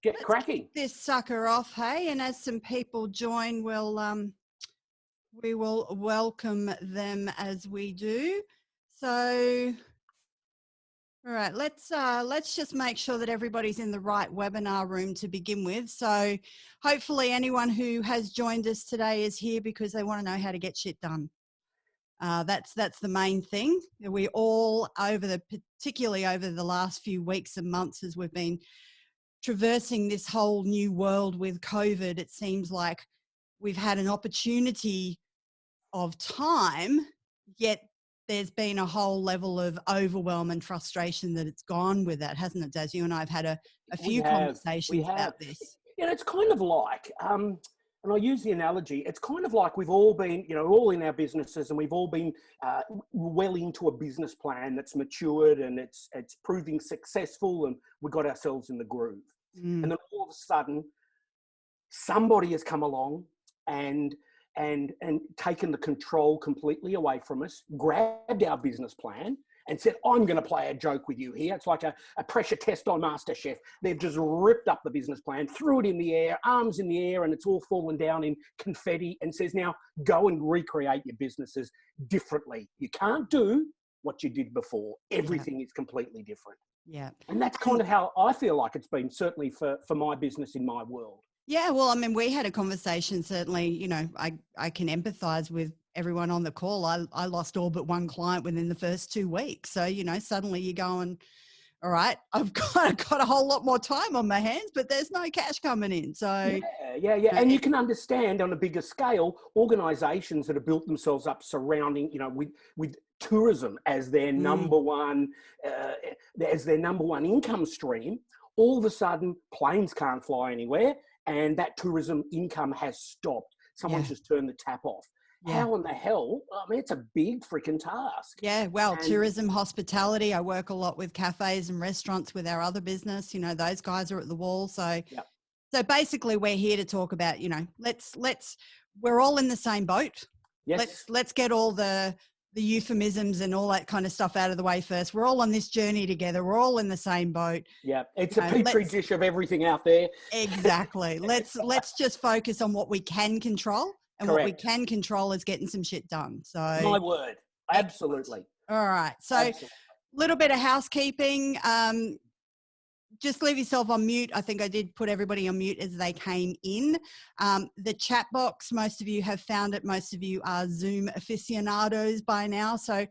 get Let's cracking. kick this sucker off, hey? And as some people join, we will welcome them as we do. So, all right, let's just make sure that everybody's in the right webinar room to begin with. So, hopefully, anyone who has joined us today is here because they want to know how to get shit done. That's the main thing. We all particularly over the last few weeks and months as we've been traversing this whole new world with COVID, it seems like we've had an opportunity of time, yet there's been a whole level of overwhelm and frustration that it's gone with that, hasn't it, Daz? You and I have had a few conversations about this. Yeah, it's kind of like, and I use the analogy, it's kind of like we've all been, all in our businesses, and we've all been well into a business plan that's matured and it's proving successful, and we got ourselves in the groove. And then all of a sudden, somebody has come along and taken the control completely away from us, grabbed our business plan and said, I'm going to play a joke with you here. It's like a pressure test on MasterChef. They've just ripped up the business plan, threw it in the air, arms in the air, and it's all fallen down in confetti, and says, now go and recreate your businesses differently. You can't do what you did before. Everything is completely different. Yeah. And that's kind of how I feel like it's been, certainly for my business in my world. Yeah, well, I mean, we had a conversation, certainly, I can empathize with everyone on the call. I lost all but one client within the first 2 weeks. So, suddenly you're going, all right, I've got a whole lot more time on my hands, but there's no cash coming in. So yeah. And you can understand on a bigger scale, organizations that have built themselves up surrounding, with tourism as their number one, income stream. All of a sudden, planes can't fly anywhere, and that tourism income has stopped. Someone's just turned the tap off. How in the hell? I mean, it's a big freaking task. Yeah, well, tourism, hospitality. I work a lot with cafes and restaurants with our other business. Those guys are at the wall. So, so basically, we're here to talk about. We're all in the same boat. Yes. Let's get all the euphemisms and all that kind of stuff out of the way first. We're all on this journey together. We're all in the same boat. Yeah, it's a petri dish of everything out there. Exactly. Let's just focus on what we can control. And what we can control is getting some shit done. So my word. Absolutely. All right. So a little bit of housekeeping. Just leave yourself on mute. I think I did put everybody on mute as they came in. The chat box, most of you have found it. Most of you are Zoom aficionados by now. So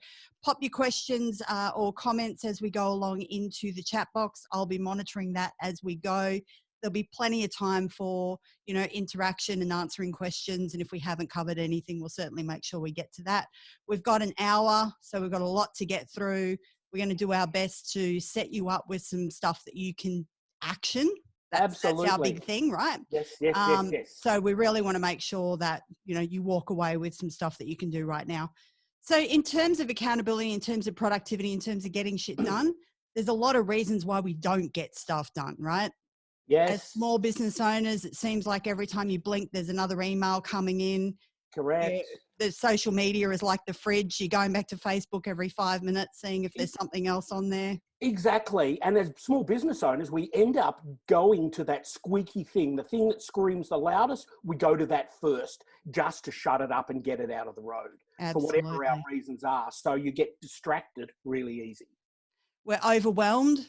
pop your questions or comments as we go along into the chat box. I'll be monitoring that as we go. There'll be plenty of time for, interaction and answering questions. And if we haven't covered anything, we'll certainly make sure we get to that. We've got an hour, so we've got a lot to get through. We're going to do our best to set you up with some stuff that you can action. Absolutely. That's our big thing, right? Yes. So we really want to make sure that, you walk away with some stuff that you can do right now. So in terms of accountability, in terms of productivity, in terms of getting shit done, there's a lot of reasons why we don't get stuff done, right? Yes. As small business owners, it seems like every time you blink, there's another email coming in. Correct. The social media is like the fridge. You're going back to Facebook every 5 minutes, seeing if there's something else on there. Exactly. And as small business owners, we end up going to that squeaky thing, the thing that screams the loudest. We go to that first just to shut it up and get it out of the road. Absolutely. For whatever our reasons are. So you get distracted really easy. We're overwhelmed.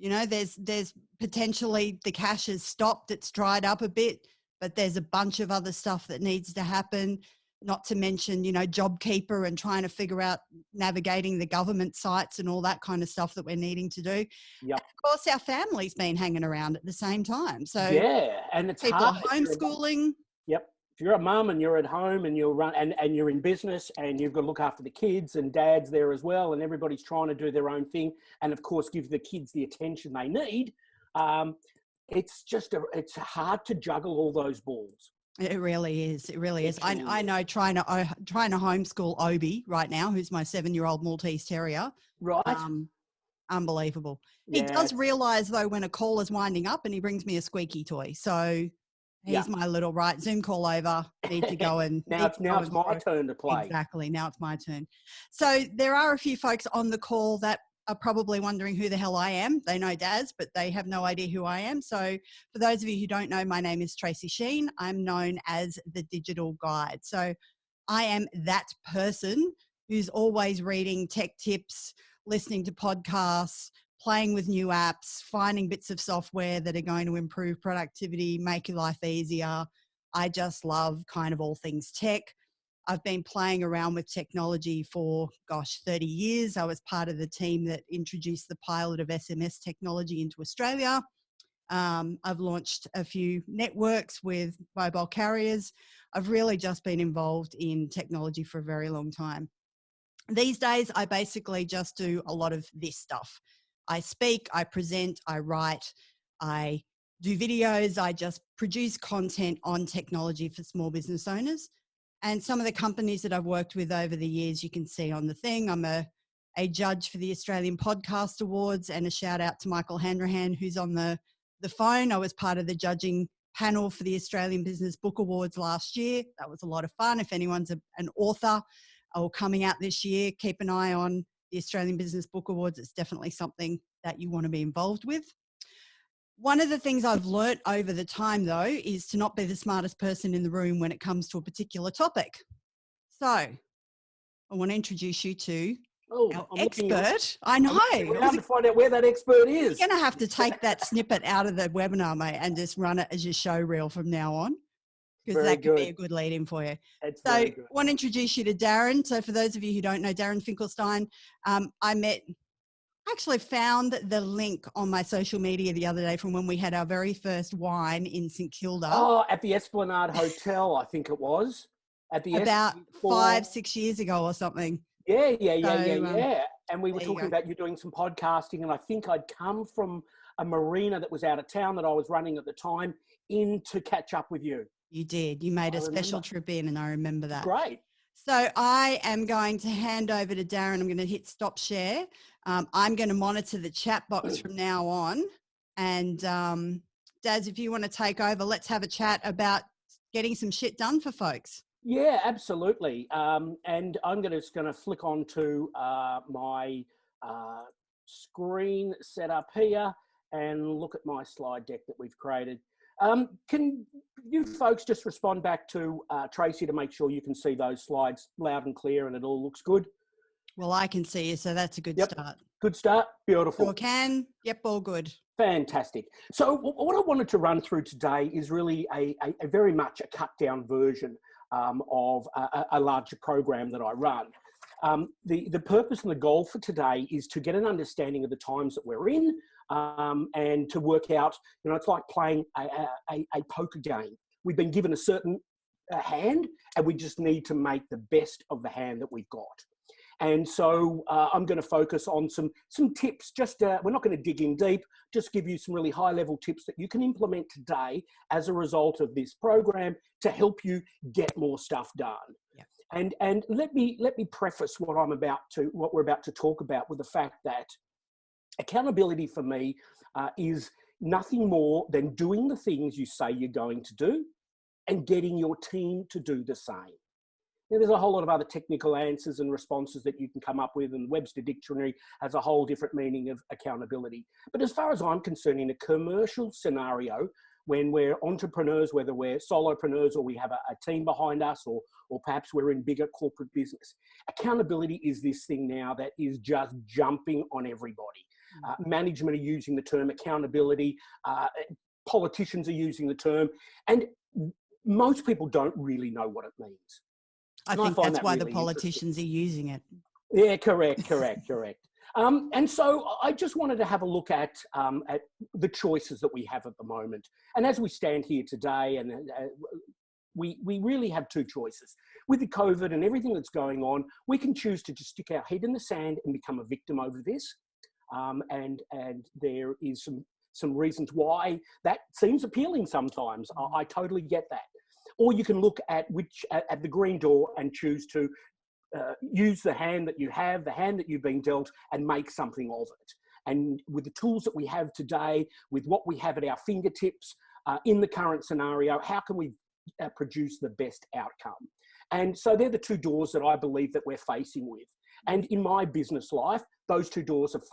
There's potentially the cash has stopped. It's dried up a bit, but there's a bunch of other stuff that needs to happen. Not to mention, JobKeeper and trying to figure out navigating the government sites and all that kind of stuff that we're needing to do. Yep. And of course, our family's been hanging around at the same time. So and it's people hard. are homeschooling. Yep. If you're a mum and you're at home and and you're in business and you've got to look after the kids, and dad's there as well, and everybody's trying to do their own thing, and of course give the kids the attention they need. It's hard to juggle all those balls. It really is. It really is. I know trying to homeschool Obi right now, who's my 7-year-old Maltese Terrier. Right. Unbelievable. Yeah. He does realise though when a call is winding up, and he brings me a squeaky toy. So he's my little Zoom call over. Need to go and now it's my turn to play. Exactly. Now it's my turn. So there are a few folks on the call that are probably wondering who the hell I am. They know Daz, but they have no idea who I am. So for those of you who don't know, my name is Tracy Sheen. I'm known as the Digital Guide. So I am that person who's always reading tech tips, listening to podcasts, playing with new apps, finding bits of software that are going to improve productivity, make your life easier. I just love kind of all things tech. I've been playing around with technology for, 30 years. I was part of the team that introduced the pilot of SMS technology into Australia. I've launched a few networks with mobile carriers. I've really just been involved in technology for a very long time. These days, I basically just do a lot of this stuff. I speak, I present, I write, I do videos, I just produce content on technology for small business owners. And some of the companies that I've worked with over the years, you can see on the thing. I'm a judge for the Australian Podcast Awards, and a shout out to Michael Hanrahan, who's on the phone. I was part of the judging panel for the Australian Business Book Awards last year. That was a lot of fun. If anyone's an author or coming out this year, keep an eye on the Australian Business Book Awards. It's definitely something that you want to be involved with. One of the things I've learnt over the time, though, is to not be the smartest person in the room when it comes to a particular topic. So I want to introduce you to our expert. I know. I'm looking to find out where that expert is. You're going to have to take that snippet out of the webinar, mate, and just run it as your show reel from now on, because that could be a good lead in for you. It's so very good. I want to introduce you to Darren. So for those of you who don't know Darren Finkelstein, I actually found the link on my social media the other day from when we had our very first wine in St Kilda. Oh, at the Esplanade Hotel, I think it was. About 5-6 years ago or something. Yeah. And we were talking about you doing some podcasting, and I think I'd come from a marina that was out of town that I was running at the time in to catch up with you. You did. You made a special trip in, and I remember that. Great. So I am going to hand over to Darren. I'm going to hit stop share. I'm going to monitor the chat box from now on. And Daz, if you want to take over, let's have a chat about getting some shit done for folks. Yeah, absolutely. And I'm just going to flick on to my screen set up here and look at my slide deck that we've created. Can you folks just respond back to Tracy to make sure you can see those slides loud and clear and it all looks good? Well, I can see you, so that's a good start. Good start. Beautiful. Sure can. Yep, all good. Fantastic. So what I wanted to run through today is really a very much a cut down version of a larger program that I run. The purpose and the goal for today is to get an understanding of the times that we're in, and to work out, it's like playing a poker game. We've been given a certain hand, and we just need to make the best of the hand that we've got. And so I'm going to focus on some tips. We're not going to dig in deep, just give you some really high level tips that you can implement today as a result of this program to help you get more stuff done. Yeah. And let me preface what we're about to talk about with the fact that accountability for me is nothing more than doing the things you say you're going to do and getting your team to do the same. Now, there's a whole lot of other technical answers and responses that you can come up with, and Webster Dictionary has a whole different meaning of accountability. But as far as I'm concerned, in a commercial scenario, when we're entrepreneurs, whether we're solopreneurs or we have a team behind us, or perhaps we're in bigger corporate business, accountability is this thing now that is just jumping on everybody. Management are using the term accountability. Politicians are using the term, and most people don't really know what it means. I think that's why really the politicians are using it. Yeah, correct. And so I just wanted to have a look at the choices that we have at the moment. And as we stand here today, and we really have two choices. With the COVID and everything that's going on, we can choose to just stick our head in the sand and become a victim over this. And there is some reasons why that seems appealing sometimes. I totally get that. Or you can look at the green door and choose to use the hand that you have, the hand that you've been dealt, and make something of it. And with the tools that we have today, with what we have at our fingertips in the current scenario, how can we produce the best outcome? And so they're the two doors that I believe that we're facing with. And in my business life, those two doors have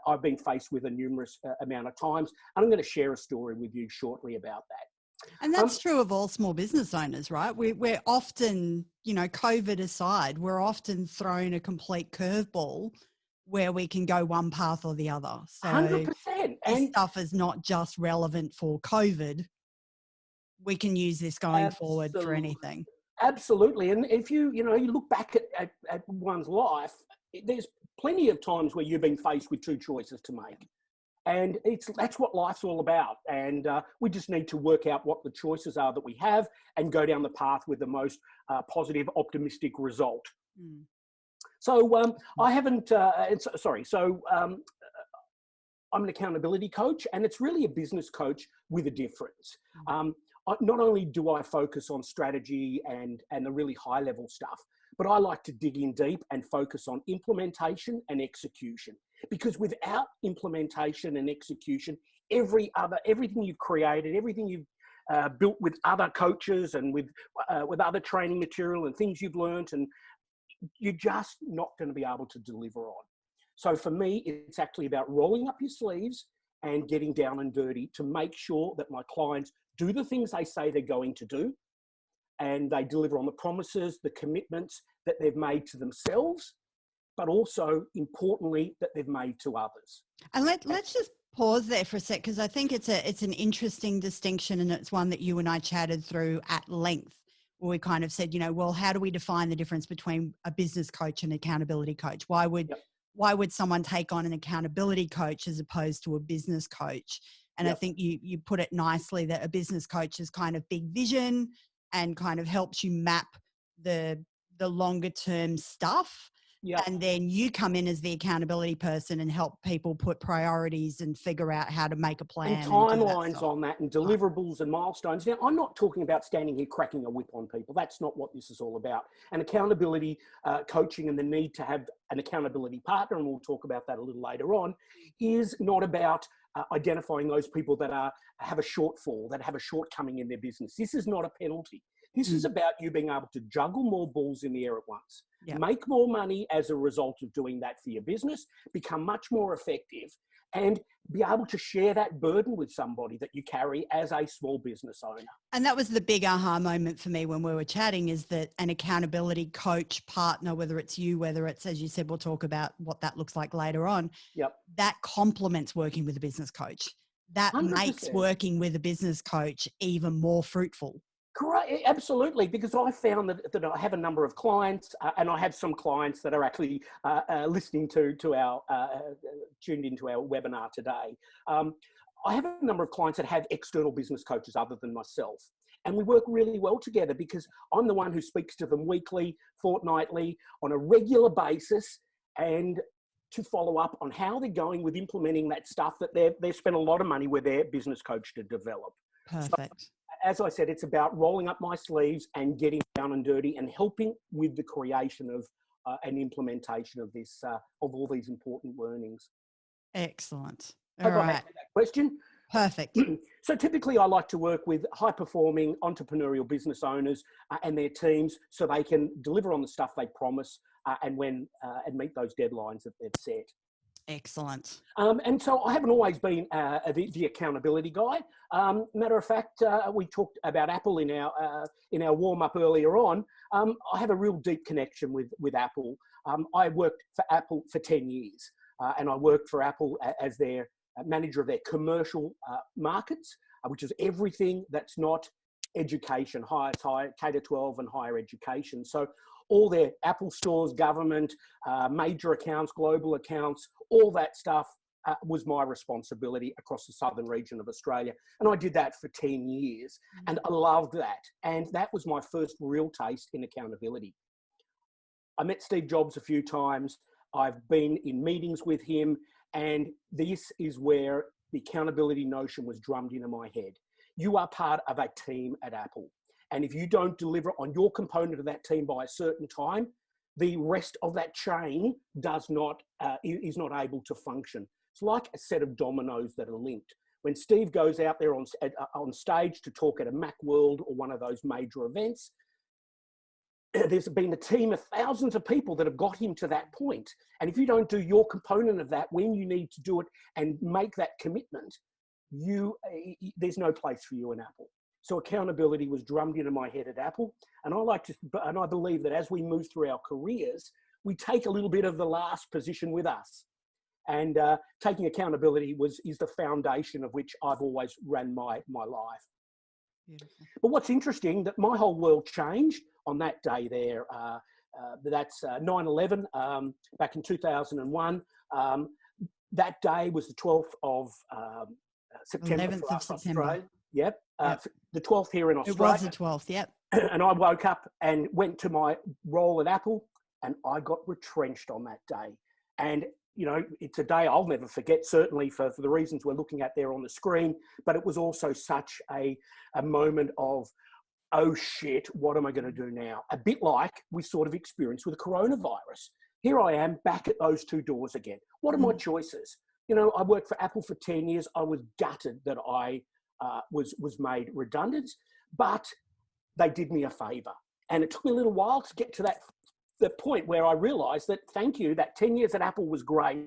I've been faced with a numerous amount of times. And I'm going to share a story with you shortly about that. And that's true of all small business owners, right? We're often, you know, COVID aside, we're often thrown a complete curveball where we can go one path or the other. So 100%. this And stuff is not just relevant for COVID. We can use this going forward for anything. Absolutely. And if you look back at one's life, there's plenty of times where you've been faced with two choices to make. And that's what life's all about. And we just need to work out what the choices are that we have and go down the path with the most positive, optimistic result. Mm. So I haven't, I'm an accountability coach, and it's really a business coach with a difference. Not only do I focus on strategy and the really high level stuff, but I like to dig in deep and focus on implementation and execution. Because without implementation and execution, everything you've created, everything you've built with other coaches and with other training material and things you've learned, and you're just not going to be able to deliver on. So for me, it's actually about rolling up your sleeves and getting down and dirty to make sure that my clients do the things they say they're going to do, and they deliver on the promises, the commitments that they've made to themselves, but also importantly that they've made to others. And let's just pause there for a sec, because I think it's an interesting distinction, and it's one that you and I chatted through at length, where we kind of said, you know, well, how do we define the difference between a business coach and accountability coach? Why would someone take on an accountability coach as opposed to a business coach? And I think you put it nicely that a business coach is kind of big vision and kind of helps you map the longer term stuff. Yep. And then you come in as the accountability person and help people put priorities and figure out how to make a plan. And timelines on that, and deliverables and milestones. Now, I'm not talking about standing here cracking a whip on people. That's not what this is all about. And accountability coaching and the need to have an accountability partner, and we'll talk about that a little later on, is not about identifying those people that have a shortfall, that have a shortcoming in their business. This is not a penalty. This is about you being able to juggle more balls in the air at once, make more money as a result of doing that for your business, become much more effective, and be able to share that burden with somebody that you carry as a small business owner. And that was the big aha moment for me when we were chatting, is that an accountability coach partner, whether it's you, whether it's, as you said, we'll talk about what that looks like later on, that complements working with a business coach. That 100%. Makes working with a business coach even more fruitful. Correct, absolutely, because I found that I have a number of clients, and I have some clients that are actually listening to our, tuned into our webinar today. I have a number of clients that have external business coaches other than myself. And we work really well together because I'm the one who speaks to them weekly, fortnightly, on a regular basis, and to follow up on how they're going with implementing that stuff that they've spent a lot of money with their business coach to develop. Perfect. So, as I said, it's about rolling up my sleeves and getting down and dirty and helping with the creation of and implementation of this, of all these important learnings. Excellent. All right. That question. Perfect. So typically I like to work with high performing entrepreneurial business owners and their teams so they can deliver on the stuff they promise and meet those deadlines that they've set. Excellent. And so I haven't always been the accountability guy. Matter of fact, we talked about Apple in our warm up earlier on. I have a real deep connection with Apple. I worked for Apple for 10 years, and I worked for Apple as their manager of their commercial markets, which is everything that's not education, K-12 and higher education. So all their Apple stores, government, major accounts, global accounts, all that stuff was my responsibility across the southern region of Australia. And I did that for 10 years and I loved that. And that was my first real taste in accountability. I met Steve Jobs a few times. I've been in meetings with him, and this is where the accountability notion was drummed into my head. You are part of a team at Apple. And if you don't deliver on your component of that team by a certain time, the rest of that chain is not able to function. It's like a set of dominoes that are linked. When Steve goes out there on stage to talk at a Macworld or one of those major events, there's been a team of thousands of people that have got him to that point. And if you don't do your component of that when you need to do it and make that commitment, there's no place for you in Apple. So accountability was drummed into my head at Apple. And I believe that as we move through our careers, we take a little bit of the last position with us. And taking accountability is the foundation of which I've always ran my life. Beautiful. But what's interesting, that my whole world changed on that day there. That's 9/11 back in 2001. That day was the 12th of September. 11th for of us, September. Australia. Yep. Yep. The 12th here in Australia. It was the 12th, yep. And I woke up and went to my role at Apple, and I got retrenched on that day. And you know, it's a day I'll never forget, certainly for the reasons we're looking at there on the screen, but it was also such a moment of, oh shit, what am I going to do now? A bit like we sort of experienced with the coronavirus. Here I am back at those two doors again. What are my choices? You know, I worked for Apple for 10 years. I was gutted that I was made redundant, but they did me a favor. And it took me a little while to get to the point where I realized that, thank you, that 10 years at Apple was great,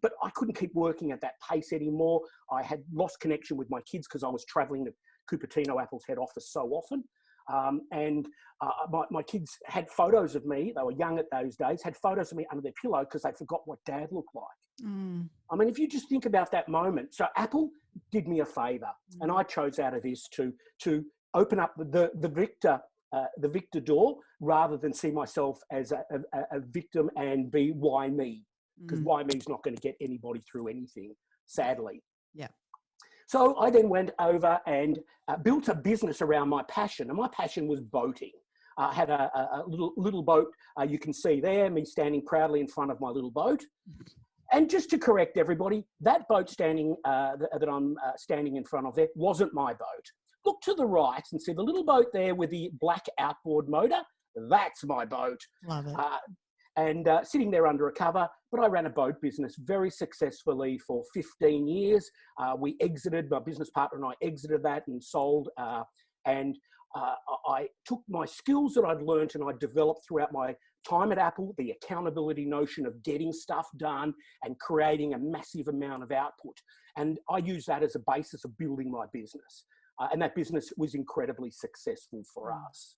but I couldn't keep working at that pace anymore. I had lost connection with my kids because I was traveling to Cupertino, Apple's head office, so often. My kids had photos of me. They were young at those days, had photos of me under their pillow because they forgot what Dad looked like. I mean, if you just think about that moment. So Apple did me a favor, and I chose out of this to open up the victor door, rather than see myself as a victim and be why me, because why me is not going to get anybody through anything, sadly. Yeah. So I then went over and built a business around my passion, and my passion was boating. I had a little boat, you can see there, me standing proudly in front of my little boat. And just to correct everybody, that boat that I'm standing in front of there wasn't my boat. Look to the right and see the little boat there with the black outboard motor. That's my boat. Love it. And sitting there under a cover. But I ran a boat business very successfully for 15 years. We exited, my business partner and I exited that and sold. I took my skills that I'd learned and I developed throughout my time at Apple, the accountability notion of getting stuff done and creating a massive amount of output. And I used that as a basis of building my business. And that business was incredibly successful for us.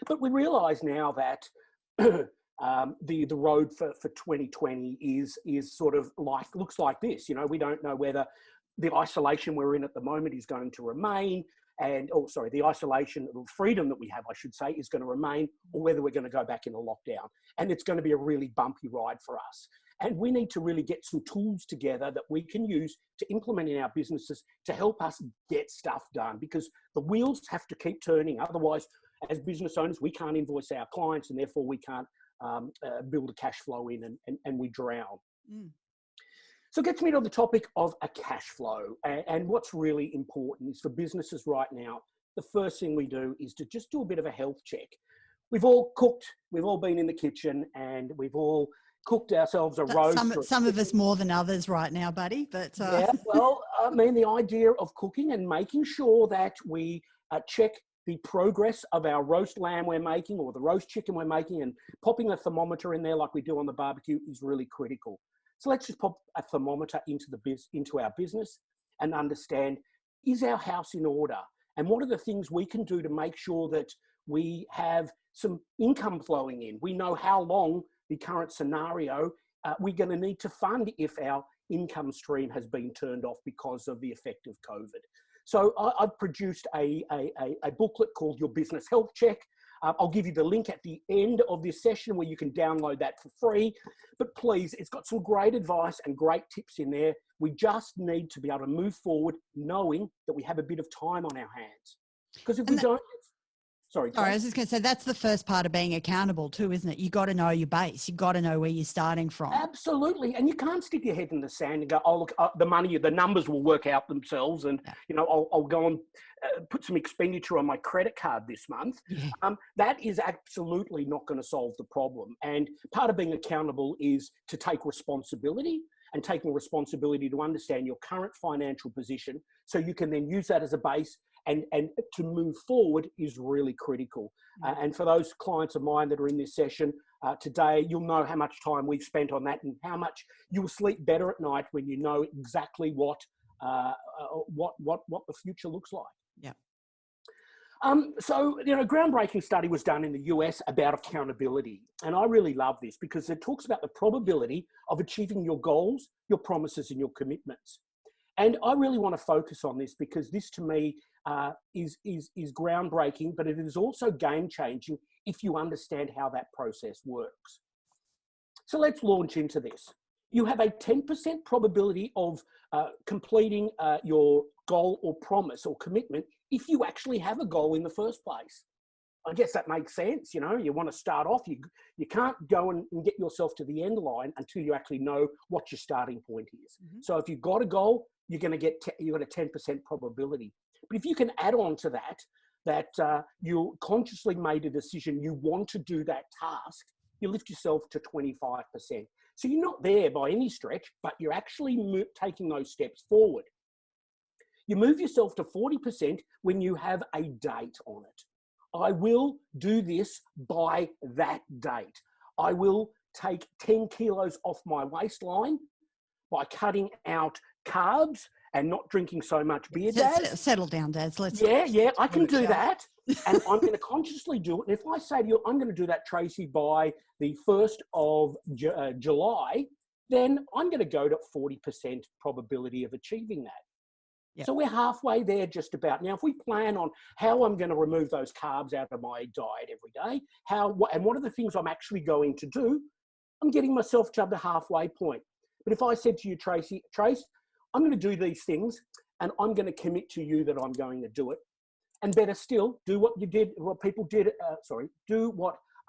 But we realise now that the road for 2020 is sort of looks like this. You know, we don't know whether the isolation we're in at the moment is going to remain, the isolation, the freedom that we have, I should say, is going to remain, or whether we're going to go back into lockdown. And it's going to be a really bumpy ride for us. And we need to really get some tools together that we can use to implement in our businesses to help us get stuff done, because the wheels have to keep turning. Otherwise, as business owners, we can't invoice our clients, and therefore we can't build a cash flow in, and we drown. So it gets me to the topic of a cash flow. And what's really important is for businesses right now, the first thing we do is to just do a bit of a health check. We've all cooked, we've all been in the kitchen, and we've all cooked ourselves a roast. Some of us more than others right now, buddy. But yeah, well, I mean, the idea of cooking and making sure that we check the progress of our roast lamb we're making or the roast chicken we're making, and popping a thermometer in there like we do on the barbecue is really critical. So let's just pop a thermometer into our business and understand, is our house in order? And what are the things we can do to make sure that we have some income flowing in? We know how long the current scenario we're going to need to fund if our income stream has been turned off because of the effect of COVID. So I've produced a booklet called Your Business Health Check. I'll give you the link at the end of this session where you can download that for free. But please, it's got some great advice and great tips in there. We just need to be able to move forward knowing that we have a bit of time on our hands. Because if we don't... Sorry, I was just going to say, that's the first part of being accountable too, isn't it? You got to know your base. You got to know where you're starting from. Absolutely. And you can't stick your head in the sand and go, oh, look, the numbers will work out themselves. And, you know, I'll go and put some expenditure on my credit card this month. Yeah. That is absolutely not going to solve the problem. And part of being accountable is to take responsibility, and taking responsibility to understand your current financial position so you can then use that as a base and to move forward is really critical. And for those clients of mine that are in this session today, you'll know how much time we've spent on that and how much you'll sleep better at night when you know exactly what the future looks like. Yeah. So, a groundbreaking study was done in the US about accountability. And I really love this because it talks about the probability of achieving your goals, your promises, and your commitments. And I really want to focus on this because this to me is groundbreaking, but it is also game changing if you understand how that process works. So let's launch into this. You have a 10% probability of completing your goal or promise or commitment if you actually have a goal in the first place. I guess that makes sense. You want to start off, you can't go and get yourself to the end line until you actually know what your starting point is. Mm-hmm. So if you've got a goal, you've got a 10% probability. But if you can add on to that you consciously made a decision, you want to do that task, you lift yourself to 25%. So you're not there by any stretch, but you're actually taking those steps forward. You move yourself to 40% when you have a date on it. I will do this by that date. I will take 10 kilos off my waistline by cutting out carbs and not drinking so much beer, Daz. Settle down, Daz. Yeah, I can do that. And I'm going to consciously do it. And if I say to you, I'm going to do that, Tracy, by the 1st of July, then I'm going to go to 40% probability of achieving that. Yep. So we're halfway there just about. Now, if we plan on how I'm going to remove those carbs out of my diet every day, and what are the things I'm actually going to do, I'm getting myself to the halfway point. But if I said to you, Trace, I'm going to do these things and I'm going to commit to you that I'm going to do it. And better still, do what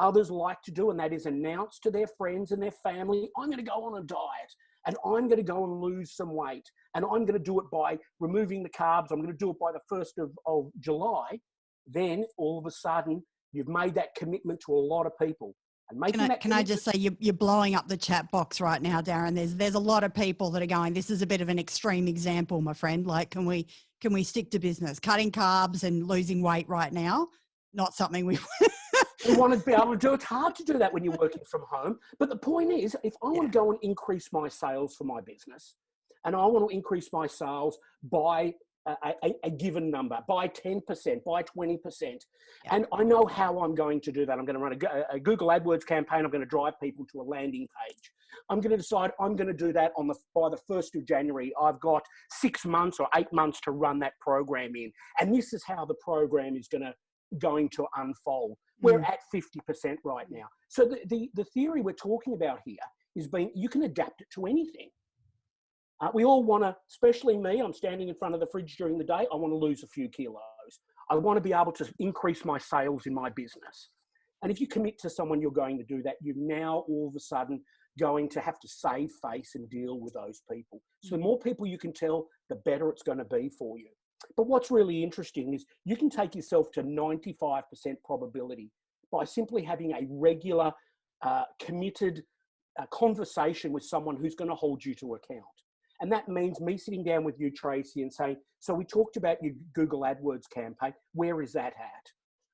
others like to do, and that is announce to their friends and their family, I'm going to go on a diet and I'm going to go and lose some weight. And I'm going to do it by removing the carbs. I'm going to do it by the 1st of July. Then all of a sudden, you've made that commitment to a lot of people. And can I just say you're blowing up the chat box right now, Darren? There's a lot of people that are going, this is a bit of an extreme example, my friend. Like, can we stick to business? Cutting carbs and losing weight right now, not something we want to be able to do. It's hard to do that when you're working from home. But the point is, if I want to go and increase my sales for my business, and I want to increase my sales by a given number, by 10%, by 20%. Yeah. And I know how I'm going to do that. I'm going to run a Google AdWords campaign. I'm going to drive people to a landing page. I'm going to decide I'm going to do that by the 1st of January. I've got 6 months or 8 months to run that program in. And this is how the program is going to unfold. We're at 50% right now. So the theory we're talking about here is you can adapt it to anything. We all want to, especially me, I'm standing in front of the fridge during the day. I want to lose a few kilos. I want to be able to increase my sales in my business. And if you commit to someone you're going to do that, you're now all of a sudden going to have to save face and deal with those people. So the more people you can tell, the better it's going to be for you. But what's really interesting is you can take yourself to 95% probability by simply having a regular, committed conversation with someone who's going to hold you to account. And that means me sitting down with you, Tracy, and saying, so we talked about your Google AdWords campaign. Where is that at?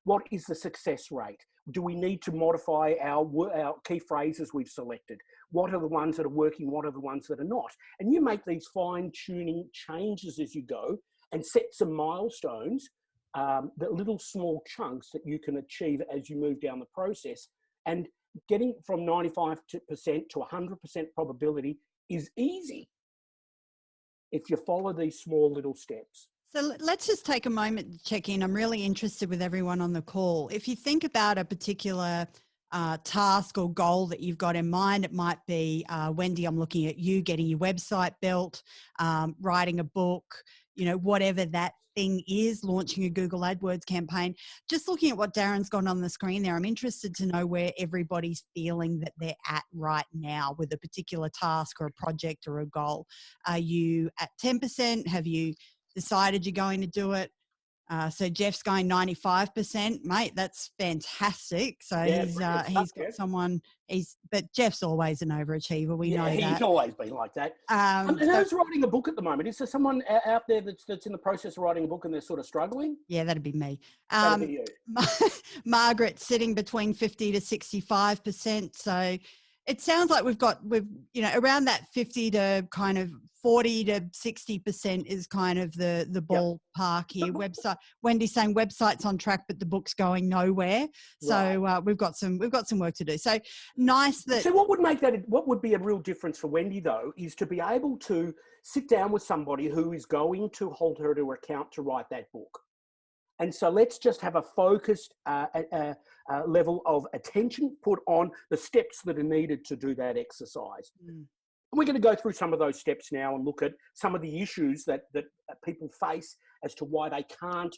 What is the success rate? Do we need to modify our key phrases we've selected? What are the ones that are working? What are the ones that are not? And you make these fine-tuning changes as you go and set some milestones, the little small chunks that you can achieve as you move down the process. And getting from 95% to 100% probability is easy if you follow these small little steps. So let's just take a moment to check in. I'm really interested with everyone on the call. If you think about a particular task or goal that you've got in mind, it might be, Wendy, I'm looking at you getting your website built, writing a book, whatever that thing is, launching a Google AdWords campaign. Just looking at what Darren's got on the screen there, I'm interested to know where everybody's feeling that they're at right now with a particular task or a project or a goal. Are you at 10%? Have you decided you're going to do it? So Jeff's going 95%, mate. That's fantastic. So Yeah, he's brilliant stuff, he's got Jeff. someone. But Jeff's always an overachiever. We Yeah, know he's that. always been like that. And So who's writing a book at the moment? Is there someone out there that's in the process of writing a book and they're sort of struggling? yeah, that'd be me. That'd be you. Margaret's sitting between 50 to 65%. So it sounds like we've around that 50 to kind of 40 to 60% is kind of the ballpark here. Website, Wendy's saying website's on track, but the book's going nowhere. So we've got some work to do. So nice that. So what would be a real difference for Wendy though, is to be able to sit down with somebody who is going to hold her to account to write that book. And so let's just have a focused level of attention put on the steps that are needed to do that exercise. And we're going to go through some of those steps now and look at some of the issues that people face as to why they can't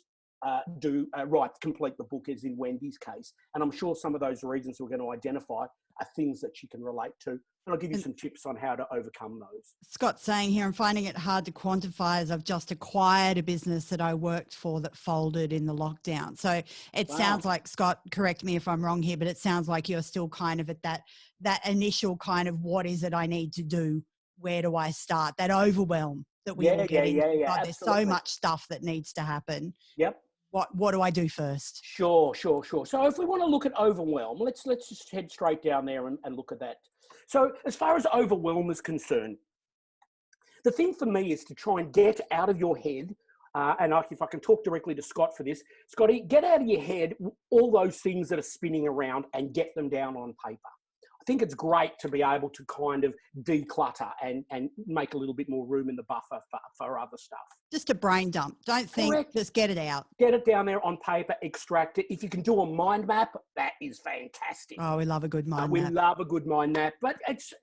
complete the book, as in Wendy's case. And I'm sure some of those reasons we're going to identify are things that she can relate to. And I'll give you some tips on how to overcome those. Scott's saying here, I'm finding it hard to quantify as I've just acquired a business that I worked for that folded in the lockdown. So it sounds like, Scott, correct me if I'm wrong here, but it sounds like you're still kind of at that initial kind of, what is it I need to do? Where do I start? That overwhelm that we all get into. Yeah, God, there's so much stuff that needs to happen. Yep. What do I do first? Sure. So if we want to look at overwhelm, let's just head straight down there and look at that. So as far as overwhelm is concerned, the thing for me is to try and get out of your head, if I can talk directly to Scott for this, Scotty, get out of your head all those things that are spinning around and get them down on paper. I think it's great to be able to kind of declutter and make a little bit more room in the buffer for other stuff. Just a brain dump. Don't think, Correct. Just get it out. Get it down there on paper, extract it. If you can do a mind map, that is fantastic. Oh, we love a good mind map. We love a good mind map, but it's,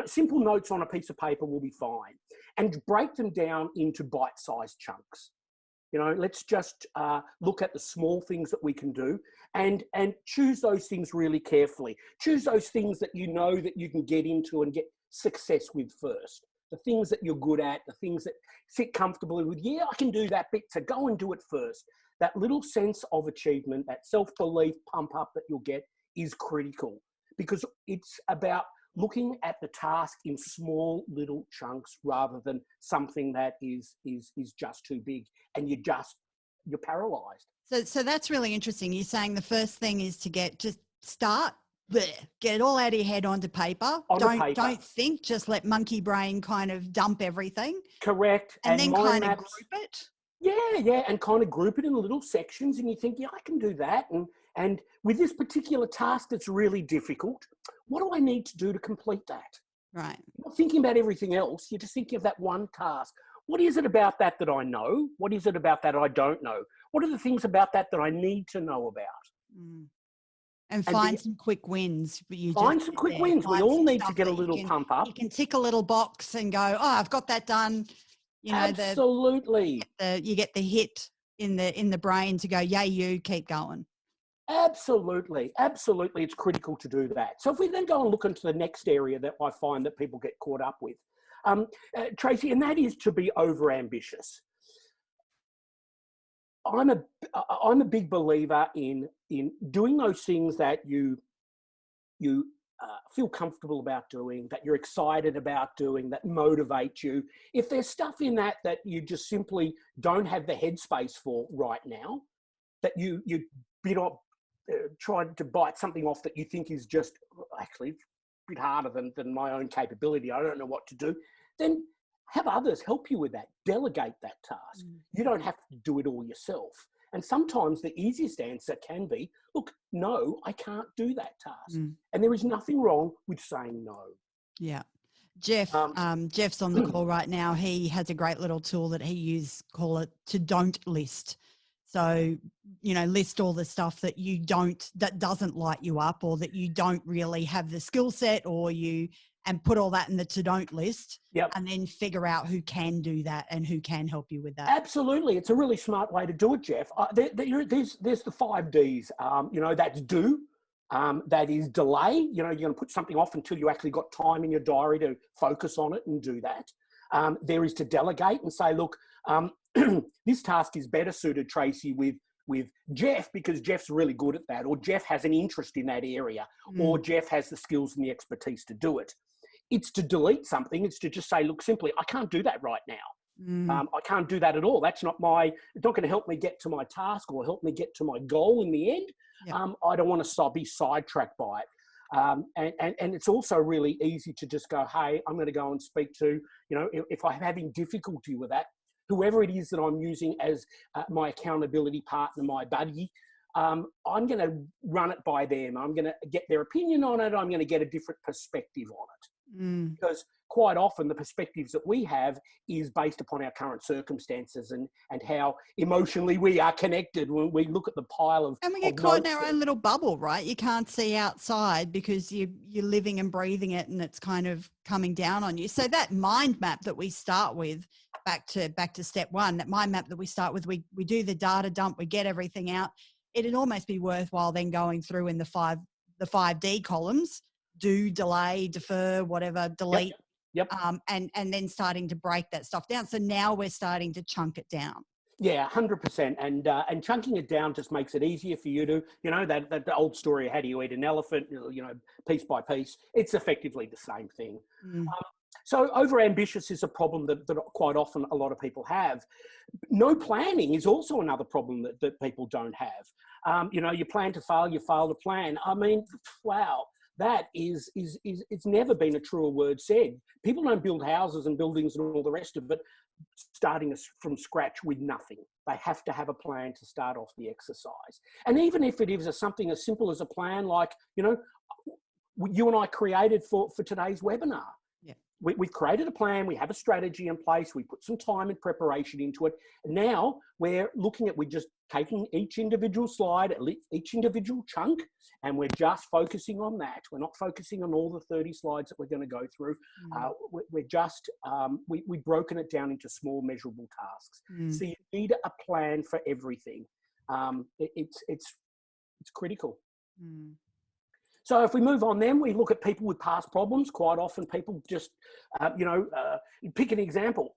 simple notes on a piece of paper will be fine. And break them down into bite-sized chunks. Let's just look at the small things that we can do and choose those things really carefully. Choose those things that that you can get into and get success with first. The things that you're good at, the things that sit comfortably with. Yeah, I can do that bit, so go and do it first. That little sense of achievement, that self-belief pump up that you'll get is critical, because it's about looking at the task in small little chunks rather than something that is just too big and you're paralyzed. So that's really interesting. You're saying the first thing is to start there, get it all out of your head onto paper. Don't think, just let monkey brain kind of dump everything. Correct. And then kind of group it. Yeah, and kind of group it in little sections, and you think, yeah, I can do that. And with this particular task that's really difficult, what do I need to do to complete that? Right. You're not thinking about everything else. You're just thinking of that one task. What is it about that I know? What is it about that I don't know? What are the things about that I need to know about? And find some quick wins. Find some quick wins. We all need to get a little pump up. You can tick a little box and go, oh, I've got that done. Absolutely. You get the hit in the brain to go, yay, you keep going. Absolutely. It's critical to do that. So if we then go and look into the next area that I find that people get caught up with, Tracy, and that is to be overambitious. I'm a big believer in doing those things that you feel comfortable about doing, that you're excited about doing, that motivate you. If there's stuff in that you just simply don't have the headspace for right now, that you bit off, trying to bite something off that you think is just actually a bit harder than my own capability, I don't know what to do, then have others help you with that. Delegate that task. You don't have to do it all yourself. And sometimes the easiest answer can be, look, no, I can't do that task. And there is nothing wrong with saying no. Yeah. Jeff, Jeff's on the call right now. He has a great little tool that he uses, call it to don't list. So, list all the stuff that that doesn't light you up, or that you don't really have the skill set, and put all that in the to don't list. Yep. And then figure out who can do that and who can help you with that. Absolutely. It's a really smart way to do it, Jeff. There's the 5 Ds. That's do. That is delay. You're going to put something off until you actually got time in your diary to focus on it and do that. There is to delegate and say, look, this task is better suited, Tracy, with Jeff, because Jeff's really good at that, or Jeff has an interest in that area, or Jeff has the skills and the expertise to do it. It's to delete something. It's to just say, look, simply, I can't do that right now. I can't do that at all. That's not it's not going to help me get to my task or help me get to my goal in the end. Yep. I don't want to be sidetracked by it. And it's also really easy to just go, hey, I'm going to go and speak to, if I'm having difficulty with that, whoever it is that I'm using as my accountability partner, my buddy, I'm going to run it by them. I'm going to get their opinion on it. I'm going to get a different perspective on it. Because quite often the perspectives that we have is based upon our current circumstances and how emotionally we are connected when we look at the pile of... And we get caught in our own little bubble, right? You can't see outside because you're living and breathing it, and it's kind of coming down on you. So that mind map that we start with, back to step one, that mind map that we start with, we do the data dump, we get everything out. It'd almost be worthwhile then going through in the 5D columns, do, delay, defer, whatever, delete. Yep. And then starting to break that stuff down. So now we're starting to chunk it down. Yeah, 100%. And chunking it down just makes it easier for you to, that old story, how do you eat an elephant, piece by piece. It's effectively the same thing. So overambitious is a problem that quite often a lot of people have. No planning is also another problem that people don't have. You plan to fail, you fail to plan. I mean, wow. That is it's never been a truer word said. People don't build houses and buildings and all the rest of it starting from scratch with nothing. They have to have a plan to start off the exercise. And even if it is something as simple as a plan, like, you and I created for today's webinar. Yeah. We've created a plan, we have a strategy in place, we put some time and preparation into it. And now we're just taking each individual slide, each individual chunk, and we're just focusing on that. We're not focusing on all the 30 slides that we're going to go through. We've broken it down into small measurable tasks. So you need a plan for everything. It's critical. So if we move on, then we look at people with past problems. Quite often people just, pick an example.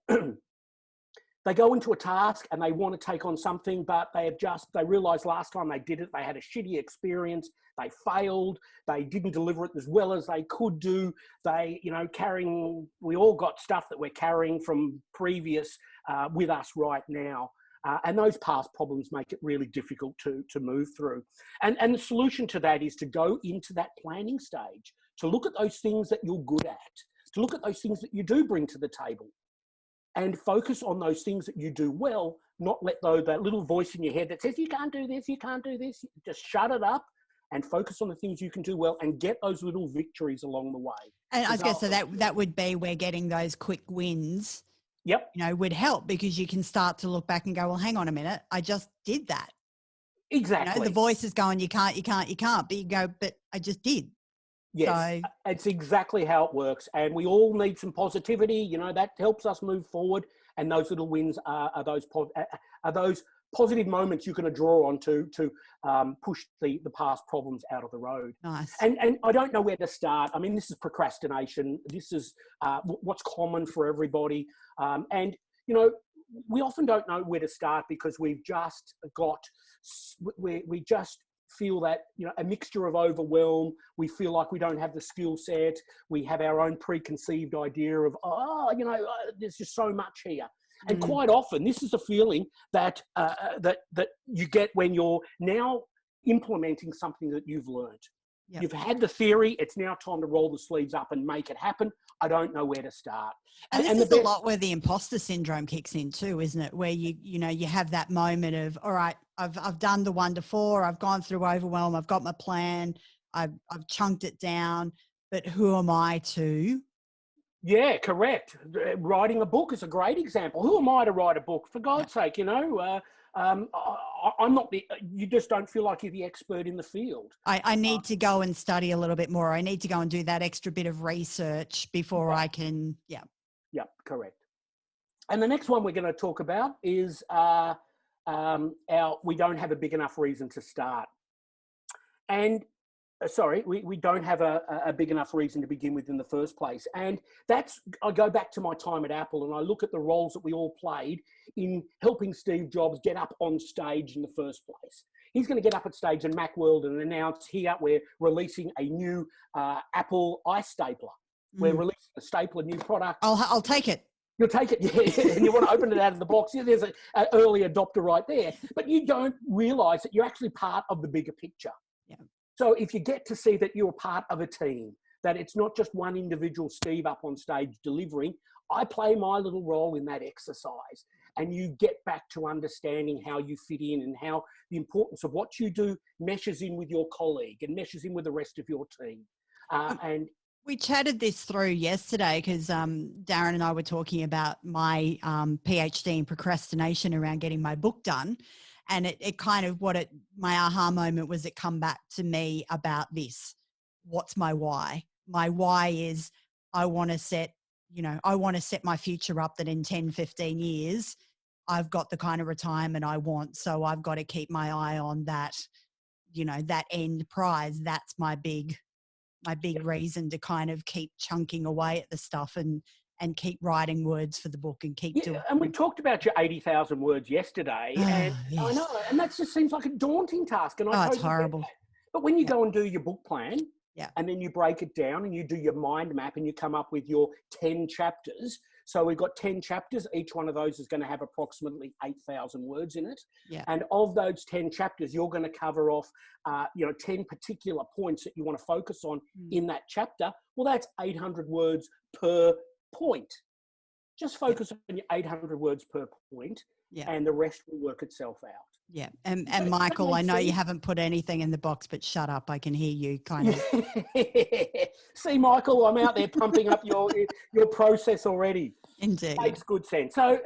They go into a task and they want to take on something, but they realized last time they did it, they had a shitty experience. They failed. They didn't deliver it as well as they could do. We all got stuff that we're carrying from previous with us right now. And those past problems make it really difficult to move through. And the solution to that is to go into that planning stage, to look at those things that you're good at, to look at those things that you do bring to the table, and focus on those things that you do well, not let that little voice in your head that says, you can't do this, you can't do this. Just shut it up and focus on the things you can do well and get those little victories along the way. And I was going to say that would be where getting those quick wins, would help, because you can start to look back and go, well, hang on a minute, I just did that. Exactly. The voice is going, you can't, but you go, but I just did. Yes, it's exactly how it works. And we all need some positivity, that helps us move forward. And those little wins are those positive moments you're going to draw on to push the past problems out of the road. Nice. And I don't know where to start. I mean, this is procrastination. This is what's common for everybody. And we often don't know where to start because we just feel that, a mixture of overwhelm. We feel like we don't have the skill set. We have our own preconceived idea of, there's just so much here. And quite often, this is a feeling that you get when you're now implementing something that you've learned. Yep. You've had the theory. It's now time to roll the sleeves up and make it happen. I don't know where to start. And this is a lot where the imposter syndrome kicks in too, isn't it? Where you have that moment of, all right, I've done the 1 to 4. I've gone through overwhelm. I've got my plan. I've chunked it down. But who am I to? Yeah, correct. Writing a book is a great example. Who am I to write a book? For God's sake, I'm not you just don't feel like you're the expert in the field. I need to go and study a little bit more. I need to go and do that extra bit of research before I can, Yeah, correct. And the next one we're going to talk about is we don't have a big enough reason to start. And sorry, we don't have a big enough reason to begin with in the first place. And I go back to my time at Apple and I look at the roles that we all played in helping Steve Jobs get up on stage in the first place. He's going to get up at stage in Macworld and announce, here we're releasing a new Apple iStapler. We're releasing a stapler, new product. I'll take it. You'll take it, yeah, and you want to open it out of the box. Yeah, there's an early adopter right there. But you don't realise that you're actually part of the bigger picture. Yeah. So if you get to see that you're part of a team, that it's not just one individual Steve up on stage delivering, I play my little role in that exercise. And you get back to understanding how you fit in and how the importance of what you do meshes in with your colleague and meshes in with the rest of your team. And we chatted this through yesterday because Darren and I were talking about my PhD in procrastination around getting my book done. And it kind of my aha moment was it come back to me about this. What's my why? My why is I want to set my future up that in 10, 15 years, I've got the kind of retirement I want. So I've got to keep my eye on that, that end prize. That's my big reason to kind of keep chunking away at the stuff and keep writing words for the book and keep doing. And we talked about your 80,000 words yesterday, and yes. I know, and that just seems like a daunting task. And it's horrible. But when you go and do your book plan, yeah, and then you break it down and you do your mind map and you come up with your 10 chapters. So we've got 10 chapters. Each one of those is going to have approximately 8,000 words in it. Yeah. And of those 10 chapters, you're going to cover off, 10 particular points that you want to focus on in that chapter. Well, that's 800 words per point. Just focus on your 800 words per point, and the rest will work itself out. Yeah. And Michael, I know you haven't put anything in the box, but shut up. I can hear you kind of. See, Michael, I'm out there pumping up your process already. Indeed. Makes good sense. So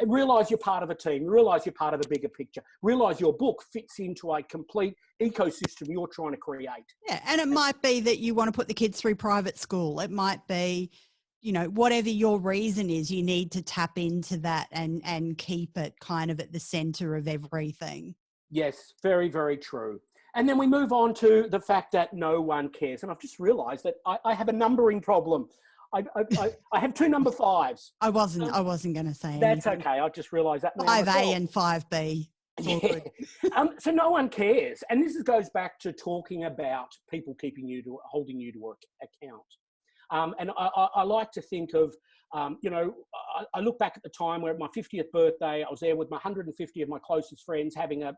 realise you're part of a team. Realise you're part of a bigger picture. Realise your book fits into a complete ecosystem you're trying to create. Yeah. And it might be that you want to put the kids through private school. It might be, whatever your reason is, you need to tap into that and keep it kind of at the center of everything. Yes, very, very true. And then we move on to the fact that no one cares. And I've just realized that I have a numbering problem. I have 2 number 5s. I wasn't going to say that's anything. okay. I just realized that. 5A and 5B. So no one cares. And this goes back to talking about people holding you to account. And I like to think of, I look back at the time where at my 50th birthday, I was there with my 150 of my closest friends having a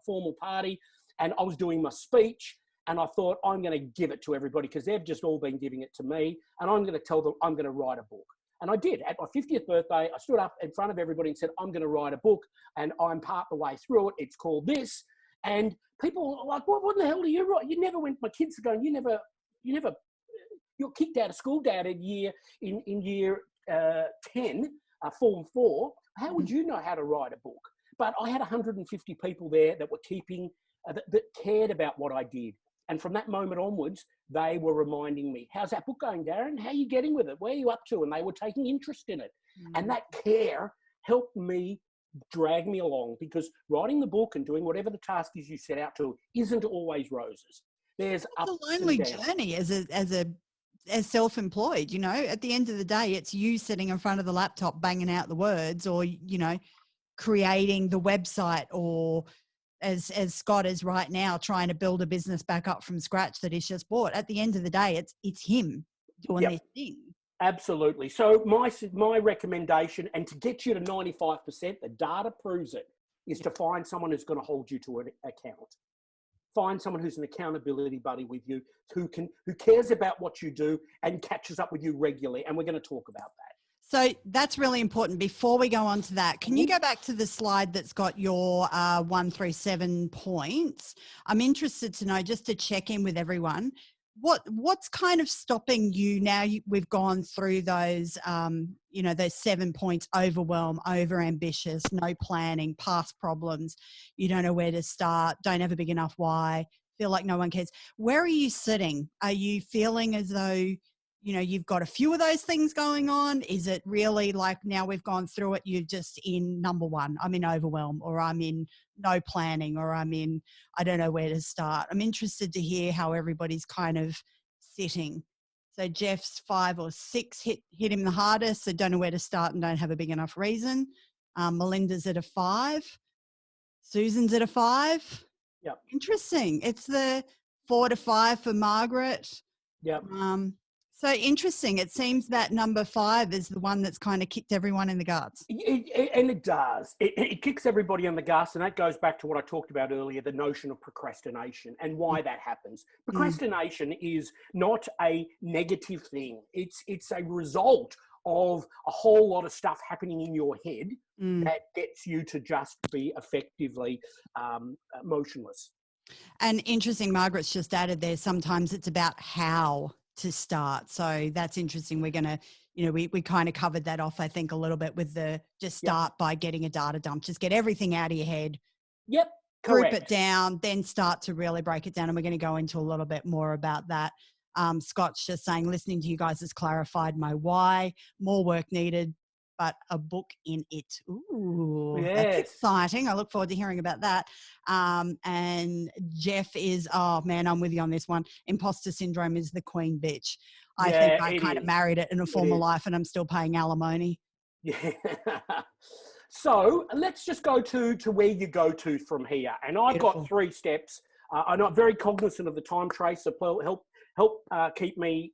formal party, and I was doing my speech, and I thought, I'm going to give it to everybody because they've just all been giving it to me, and I'm going to tell them I'm going to write a book. And I did. At my 50th birthday, I stood up in front of everybody and said, I'm going to write a book, and I'm part the way through it. It's called this. And people are like, what the hell do you write? You never went, my kids are going, you're kicked out of school, Dad, in year 10, Form 4. How would you know how to write a book? But I had 150 people there that were that cared about what I did. And from that moment onwards, they were reminding me, how's that book going, Darren? How are you getting with it? Where are you up to? And they were taking interest in it. And that care helped me drag me along, because writing the book and doing whatever the task is you set out to isn't always roses. There's a lonely journey as self-employed. At the end of the day, it's you sitting in front of the laptop banging out the words, or creating the website, or as Scott is right now trying to build a business back up from scratch that he's just bought. At the end of the day, it's him doing this thing. Absolutely. So my recommendation, and to get you to 95%, the data proves it, is to find someone who's going to hold you to an account. Find someone who's an accountability buddy with you, who cares about what you do and catches up with you regularly. And we're going to talk about that. So that's really important. Before we go on to that, can you go back to the slide that's got your 1 through 7 points? I'm interested to know, just to check in with everyone, what's kind of stopping you now? We've gone through those, those 7 points: overwhelm, overambitious, no planning, past problems, you don't know where to start, don't have a big enough why, feel like no one cares. Where are you sitting? Are you feeling as though you know, you've got a few of those things going on? Is it really like now we've gone through it, you're just in number one, I'm in overwhelm, or I'm in no planning, or I'm in, I don't know where to start. I'm interested to hear how everybody's kind of sitting. So Jeff's 5 or 6 hit him the hardest. So don't know where to start and don't have a big enough reason. Melinda's at a 5. Susan's at a 5. Yep. Interesting. It's the 4 to 5 for Margaret. Yep. So interesting. It seems that number 5 is the one that's kind of kicked everyone in the guts. And it does. It kicks everybody in the guts, and that goes back to what I talked about earlier, the notion of procrastination and why that happens. Procrastination is not a negative thing. It's a result of a whole lot of stuff happening in your head that gets you to just be effectively motionless. And interesting, Margaret's just added there, sometimes it's about how to start. So that's interesting. We're going to, you know, we kind of covered that off, I think, a little bit with the just start by getting a data dump. Just get everything out of your head. Yep. Group Correct. it down, then start to really break it down. And we're going to go into a little bit more about that. Scott's just saying, listening to you guys has clarified my why. More work needed, but a book in it. Ooh, that's exciting. I look forward to hearing about that. And Jeff is, oh man, I'm with you on this one. Imposter syndrome is the queen bitch. I think I kind of married it in a former life and I'm still paying alimony. Yeah. So let's just go to where you go to from here. And I've got 3 steps. I'm not very cognizant of the time, Trace, so help keep me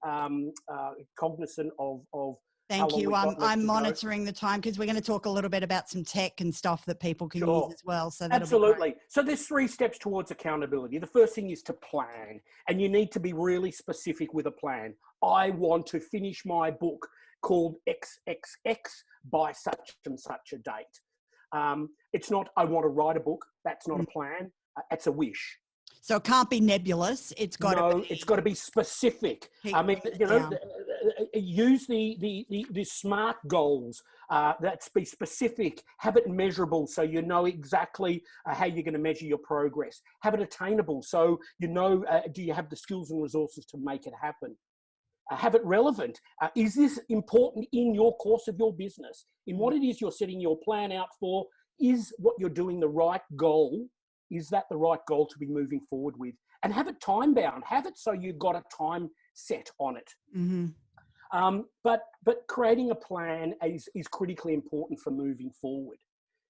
cognizant of Thank you. I'm monitoring the time because we're going to talk a little bit about some tech and stuff that people can use as well. So absolutely. So there's 3 steps towards accountability. The first thing is to plan, and you need to be really specific with a plan. I want to finish my book called XXX by such and such a date. It's not, I want to write a book. That's not a plan. It's a wish. So it can't be nebulous. It's got to be specific. I mean, you know, use the SMART goals. That's be specific. Have it measurable, so you know exactly how you're going to measure your progress. Have it attainable, so you know, do you have the skills and resources to make it happen? Have it relevant. Is this important in your course of your business? In what it is you're setting your plan out for? Is what you're doing the right goal? Is that the right goal to be moving forward with? And have it time bound. Have it so you've got a time set on it. But creating a plan is critically important for moving forward.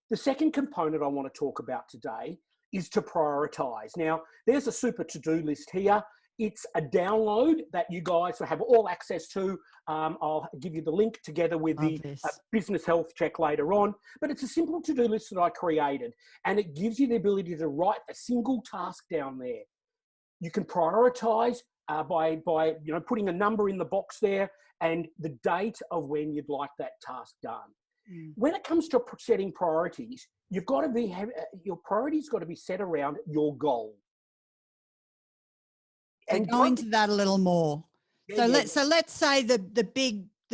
The second component I want to talk about today is to prioritize. Now, there's a super to-do list here. It's a download that you guys have all access to. I'll give you the link together with the business health check later on. But it's a simple to-do list that I created, and it gives you the ability to write a single task down there. You can prioritize by putting a number in the box there and the date of when you'd like that task done. When it comes to setting priorities, you've got to your priorities got to be set around your goal. And go into that a little more. Let's say the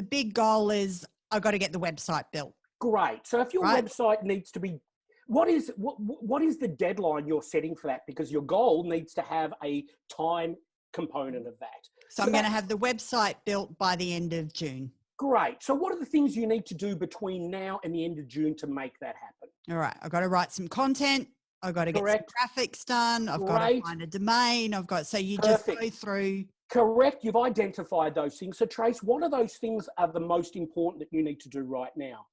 big goal is I've got to get the website built. Great. So if your website needs to be, what is the deadline you're setting for that? Because your goal needs to have a time component of that. So I'm going to have the website built by the end of June. Great. So what are the things you need to do between now and the end of June to make that happen? All right. I've got to write some content. I've got to get some graphics done. I've got to find a domain. So you just go through. Correct. You've identified those things. So Trace, what are those things are the most important that you need to do right now?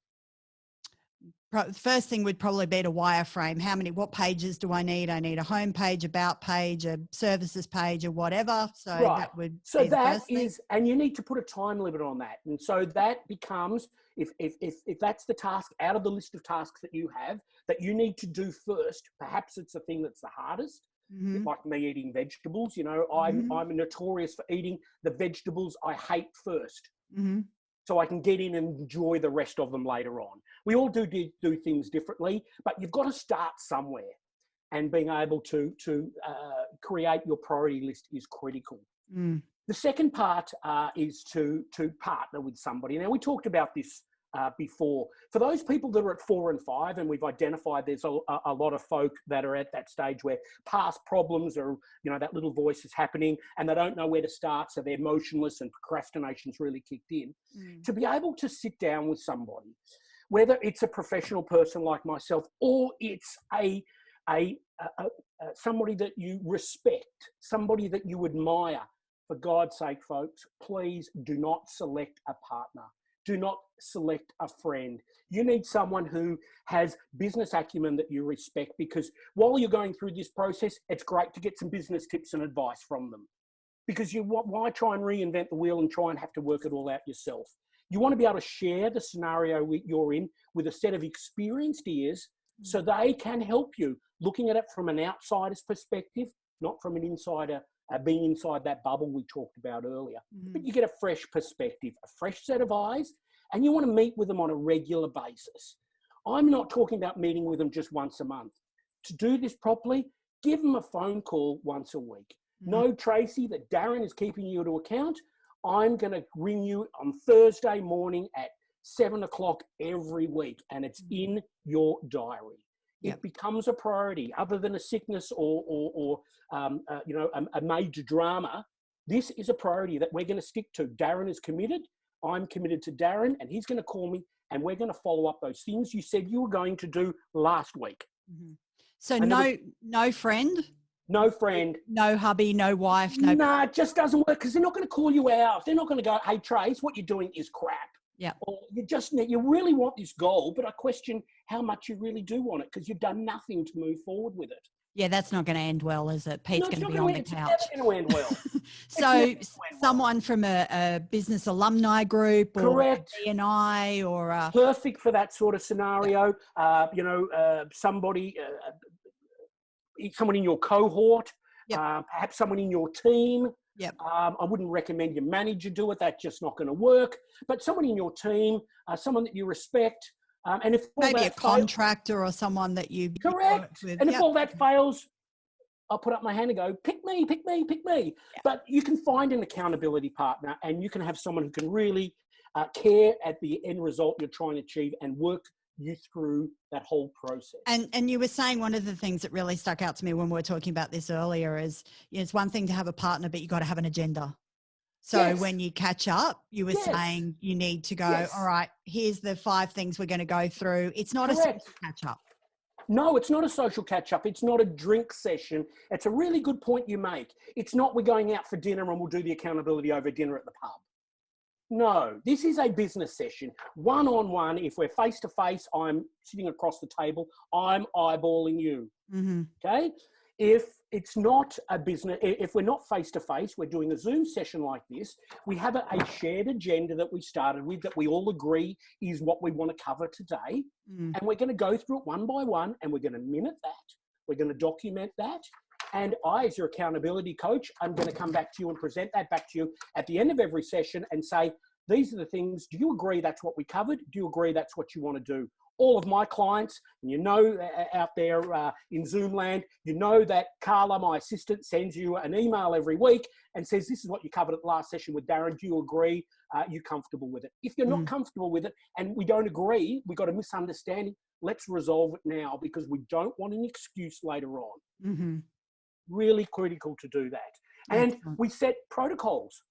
The first thing would probably be to wireframe. What pages do I need? I need a home page, about page, a services page, or whatever. So that would be the first thing. And you need to put a time limit on that. And so that becomes, if that's the task out of the list of tasks that you have that you need to do first, perhaps it's the thing that's the hardest. Like me eating vegetables, you know, I'm notorious for eating the vegetables I hate first. So I can get in and enjoy the rest of them later on. We all do things differently, but you've got to start somewhere. And being able to create your priority list is critical. The second part is to partner with somebody. Now, we talked about this before. For those people that are at 4 and 5, and we've identified there's a lot of folk that are at that stage where past problems or, that little voice is happening and they don't know where to start, so they're motionless and procrastination's really kicked in. To be able to sit down with somebody, whether it's a professional person like myself or it's somebody that you respect, somebody that you admire, for God's sake, folks, please do not select a partner. Do not select a friend. You need someone who has business acumen that you respect, because while you're going through this process, it's great to get some business tips and advice from them. Because why try and reinvent the wheel and try and have to work it all out yourself? You want to be able to share the scenario you're in with a set of experienced ears so they can help you, looking at it from an outsider's perspective, not from an insider, being inside that bubble we talked about earlier. But you get a fresh perspective, a fresh set of eyes, and you want to meet with them on a regular basis. I'm not talking about meeting with them just once a month. To do this properly, give them a phone call once a week. No, Tracy, that Darren is keeping you to account. I'm going to ring you on Thursday morning at 7 o'clock every week, and it's in your diary. It becomes a priority, other than a sickness or a major drama. This is a priority that we're going to stick to. Darren is committed. I'm committed to Darren, and he's going to call me, and we're going to follow up those things you said you were going to do last week. So no friend? No friend. No hubby, no wife, no... Nah, it just doesn't work, because they're not going to call you out. They're not going to go, hey, Trace, what you're doing is crap. Yeah. Or you really want this goal, but I question how much you really do want it, because you've done nothing to move forward with it. Yeah, that's not going to end well, is it? Pete's going to be on the couch. It's never going to end well. So someone from a business alumni group, or correct, BNI, or perfect for that sort of scenario. Somebody, someone in your cohort, perhaps someone in your team. I wouldn't recommend your manager do it. That's just not going to work. But someone in your team, someone that you respect, and if maybe a contractor or someone that you correct. With. And if all that fails, I'll put up my hand and go, pick me, pick me, pick me. But you can find an accountability partner, and you can have someone who can really care at the end result you're trying to achieve and work you through that whole process. And you were saying one of the things that really stuck out to me when we were talking about this earlier is, it's one thing to have a partner, but you got to have an agenda. So when you catch up, you were saying you need to go, all right, here's the 5 things we're going to go through. It's not a social catch up. No, it's not a social catch up. It's not a drink session. It's a really good point you make. It's not we're going out for dinner and we'll do the accountability over dinner at the pub. No, this is a business session, one-on-one. If we're face-to-face, I'm sitting across the table, I'm eyeballing you, okay? If it's not a business, if we're not face-to-face, we're doing a Zoom session like this, we have a shared agenda that we started with that we all agree is what we want to cover today, and we're going to go through it one by one, and we're going to minute that, we're going to document that, and I, as your accountability coach, I'm going to come back to you and present that back to you at the end of every session and say, these are the things, do you agree that's what we covered? Do you agree that's what you want to do? All of my clients, and out there in Zoom land, that Carla, my assistant, sends you an email every week and says, this is what you covered at the last session with Darren. Do you agree? You're comfortable with it? If you're not comfortable with it and we don't agree, we've got a misunderstanding, let's resolve it now, because we don't want an excuse later on. Really critical to do that. And we set protocols.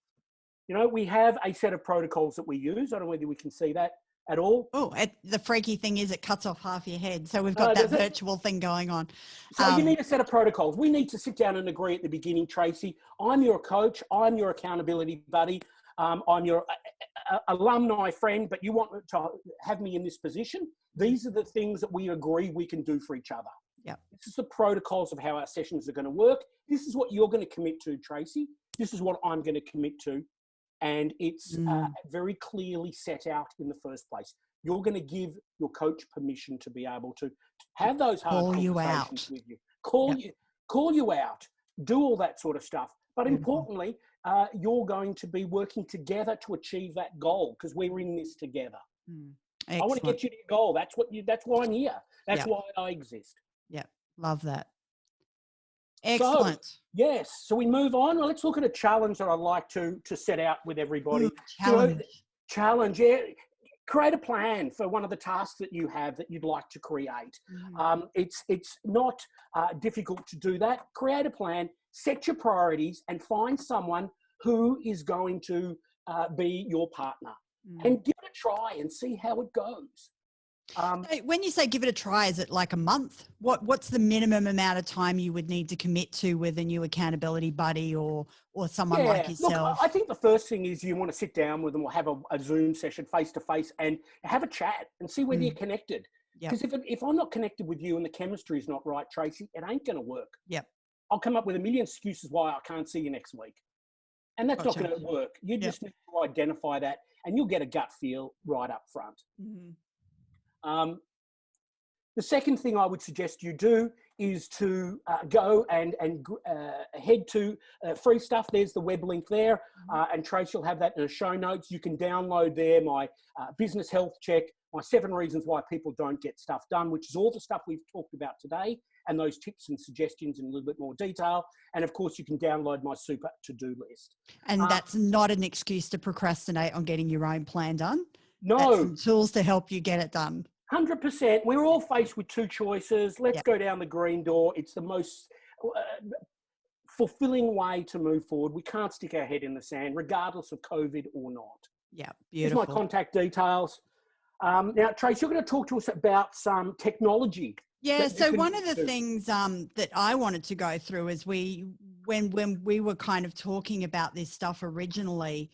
We have a set of protocols that we use. I don't know whether we can see that at all. Oh, the freaky thing is it cuts off half your head. So we've got that virtual thing going on. So you need a set of protocols. We need to sit down and agree at the beginning, Tracy. I'm your coach. I'm your accountability buddy. I'm your alumni friend, but you want to have me in this position. These are the things that we agree we can do for each other. This is the protocols of how our sessions are going to work. This is what you're going to commit to, Tracy. This is what I'm going to commit to. And it's very clearly set out in the first place. You're going to give your coach permission to be able to have those hard conversations with you. Call you out, do all that sort of stuff. But importantly, you're going to be working together to achieve that goal, because we're in this together. I want to get you to your goal. That's why I'm here. That's why I exist. Yeah, love that. Excellent. So, yes. So we move on. Well, let's look at a challenge that I'd like to set out with everybody. Challenge. Challenge. Yeah. create a plan for one of the tasks that you have that you'd like to create. It's not difficult to do that. Create a plan, set your priorities, and find someone who is going to be your partner, and give it a try and see how it goes. When you say give it a try, is it like a month? What's the minimum amount of time you would need to commit to with a new accountability buddy or someone like yourself? Look, I think the first thing is you want to sit down with them or have a Zoom session face to face and have a chat and see whether you're connected. Because if I'm not connected with you and the chemistry is not right, Tracy, it ain't going to work. I'll come up with a million excuses why I can't see you next week. And that's not going to work. You just need to identify that, and you'll get a gut feel right up front. The second thing I would suggest you do is to go and head to free stuff. There's the web link there, and Trace, you'll have that in the show notes. You can download there my business health check, my 7 reasons why people don't get stuff done, which is all the stuff we've talked about today, and those tips and suggestions in a little bit more detail. And of course, you can download my super to-do list. And that's not an excuse to procrastinate on getting your own plan done. No. That's some tools to help you get it done. 100%. We're all faced with 2 choices. Let's go down the green door. It's the most fulfilling way to move forward. We can't stick our head in the sand, regardless of COVID or not. Yeah, beautiful. Here's my contact details. Now, Trace, you're going to talk to us about some technology. Yeah, so one of the things that I wanted to go through is when we were kind of talking about this stuff originally,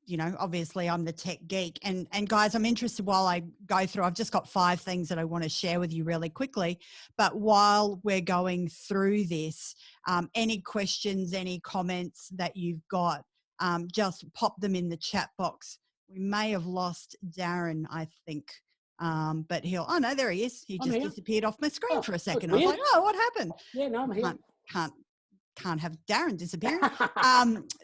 you know, obviously I'm the tech geek, and guys, I'm interested while I go through, I've just got 5 things that I want to share with you really quickly, but while we're going through this, any questions, any comments that you've got, just pop them in the chat box. We may have lost Darren, I think. But oh no, there he is. He just disappeared off my screen for a second. I was like, oh, what happened? Yeah, no, I'm here. Can't have Darren disappear.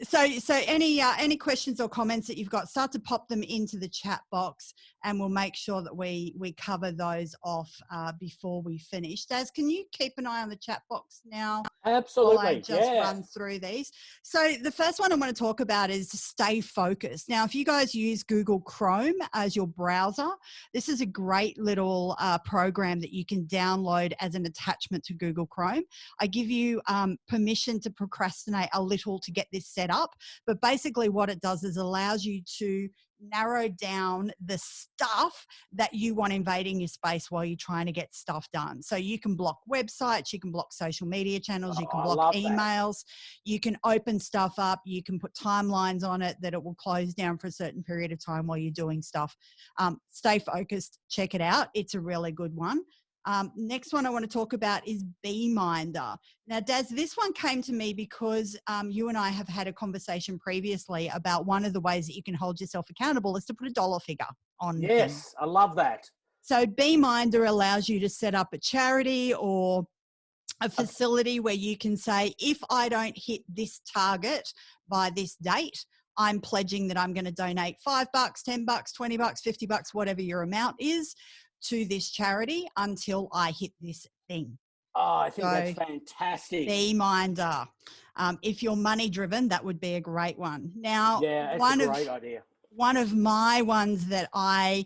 So any questions or comments that you've got, start to pop them into the chat box, and we'll make sure that we cover those off before we finish. Daz, can you keep an eye on the chat box now? Absolutely. While I just run through these. So the first one I want to talk about is to stay focused. Now, if you guys use Google Chrome as your browser, this is a great little program that you can download as an attachment to Google Chrome. I give you permission to procrastinate a little to get this set up, but basically what it does is allows you to narrow down the stuff that you want invading your space while you're trying to get stuff done. So you can block websites, you can block social media channels, you can block emails, you can open stuff up, you can put timelines on it that it will close down for a certain period of time while you're doing stuff. Stay focused, check it out. It's a really good one. Next one I want to talk about is Beeminder. Now, Daz, this one came to me because you and I have had a conversation previously about one of the ways that you can hold yourself accountable is to put a dollar figure on things. Yes, I love that. So Beeminder allows you to set up a charity or a facility where you can say, if I don't hit this target by this date, I'm pledging that I'm going to donate $5, $10, $20, $50, whatever your amount is, to this charity until I hit this thing. Oh, I think that's fantastic. Beeminder. If you're money driven, that would be a great one. Now, yeah, it's a great idea. One of my ones that I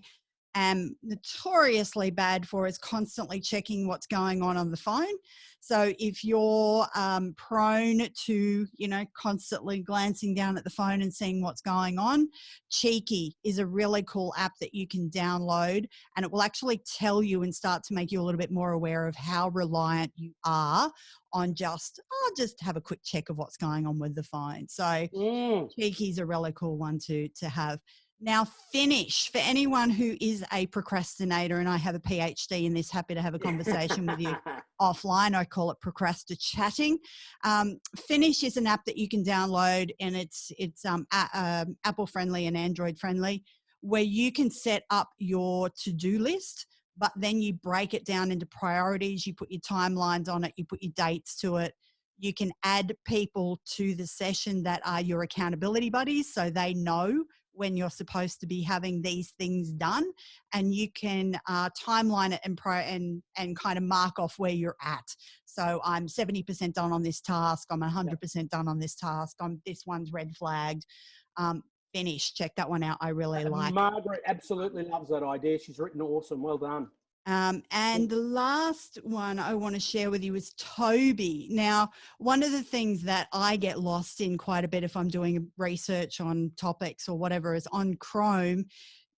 am notoriously bad for is constantly checking what's going on the phone. So if you're prone to, you know, constantly glancing down at the phone and seeing what's going on, Cheeky is a really cool app that you can download, and it will actually tell you and start to make you a little bit more aware of how reliant you are on just have a quick check of what's going on with the phone. So Cheeky's a really cool one to have. Now, Finish, for anyone who is a procrastinator, and I have a PhD in this, happy to have a conversation with you offline. I call it procrasti-chatting. Finish is an app that you can download, and it's Apple friendly and Android friendly, where you can set up your to-do list, but then you break it down into priorities. You put your timelines on it. You put your dates to it. You can add people to the session that are your accountability buddies, so they know when you're supposed to be having these things done, and you can timeline it and kind of mark off where you're at. So I'm 70% done on this task. I'm 100% done on this task. This one's red flagged. Finish. Check that one out. I really like. Margaret absolutely loves that idea. She's written awesome. Well done. And the last one I want to share with you is Toby. Now, one of the things that I get lost in quite a bit if I'm doing research on topics or whatever is on Chrome,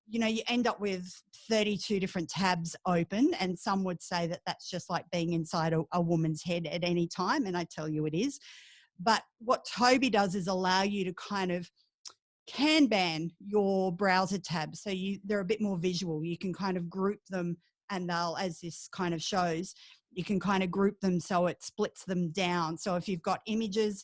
you know, you end up with 32 different tabs open, and some would say that that's just like being inside a woman's head at any time, and I tell you it is. But what Toby does is allow you to kind of Kanban your browser tabs, so they're a bit more visual. You can kind of group them, and they'll, as this kind of shows, you can kind of group them so it splits them down. So if you've got images,